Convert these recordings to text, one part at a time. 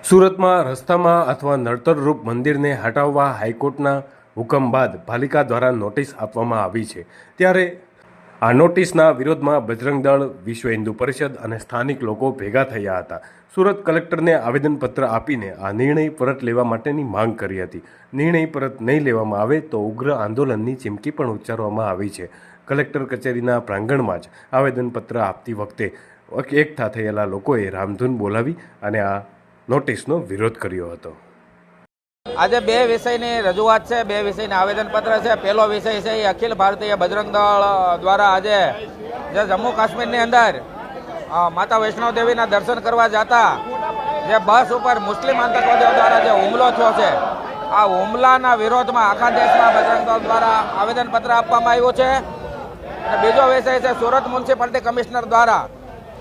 સુરતમાં રસ્તામાં અથવા નડતરરૂપ મંદિરને હટાવવા હાઈકોર્ટના હુકમ બાદ પાલિકા દ્વારા નોટિસ આપવામાં આવી છે। ત્યારે આ નોટિસના વિરોધમાં બજરંગ દળ, વિશ્વ હિન્દુ પરિષદ અને સ્થાનિક લોકો ભેગા થયા હતા। સુરત કલેક્ટરને આવેદનપત્ર આપીને આ નિર્ણય પરત લેવા માટેની માંગ કરી હતી। નિર્ણય પરત નહીં લેવામાં આવે તો ઉગ્ર આંદોલનની ચીમકી પણ ઉચ્ચારવામાં આવી છે। કલેક્ટર કચેરીના પ્રાંગણમાં જ આવેદનપત્ર આપતી વખતે એકઠા થયેલા લોકોએ રામધૂન બોલાવી અને આ નોટિસનો વિરોધ કર્યો હતો। આજે બે વિષયની રજૂઆત છે, બે વિષયના આવેદનપત્ર છે। પહેલો વિષય છે એ અખિલ ભારતીય બજરંગ દળ દ્વારા આજે જે જમ્મુ કાશ્મીરની અંદર માતા વૈષ્ણવ દેવીના દર્શન કરવા જતા જે બસ ઉપર મુસ્લિમ આતંકવાદીઓ દ્વારા જે હુમલો થયો છે, આ હુમલાના વિરોધમાં આખા દેશમાં બજરંગ દળ દ્વારા આવેદનપત્ર આપવામાં આવ્યું છે। અને બીજો વિષય છે સુરત મ્યુનિસિપાલિટી કમિશનર દ્વારા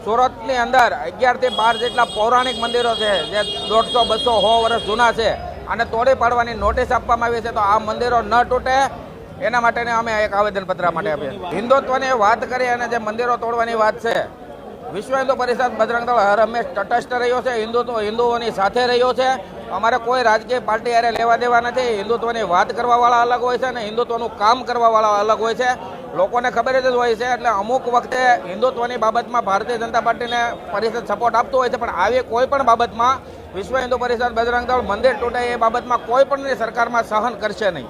સુરતની અંદર 11 થી 12 જેટલા પૌરાણિક મંદિરો છે જે 150, 200, 100 વર્ષ જૂના છે અને તોડી પાડવાની નોટિસ આપવામાં આવી છે। તો આ મંદિરો ન તૂટે એના માટે અમે એક આવેદનપત્ર માટે આપીએ। હિન્દુત્વની વાત કરી અને જે મંદિરો તોડવાની વાત છે, વિશ્વ હિન્દુ પરિષદ બજરંગ દળ હર હંમેશ તટસ્થ રહ્યો છે, હિન્દુઓની સાથે રહ્યો છે। અમારે કોઈ રાજકીય પાર્ટી હારે લેવા દેવા નથી। હિન્દુત્વની વાત કરવાવાળા અલગ હોય છે અને હિન્દુત્વનું કામ કરવાવાળા અલગ હોય છે। લોકોને ખબર જ હોય છે, એટલે અમુક વખતે હિન્દુત્વની બાબતમાં ભારતીય જનતા પાર્ટીને પરિષદ સપોર્ટ આપતું હોય છે, પણ આવી કોઈ પણ બાબતમાં વિશ્વ હિન્દુ પરિષદ બજરંગ દળ મંદિર તૂટે એ બાબતમાં કોઈ પણ સરકારમાં સહન કરશે નહીં।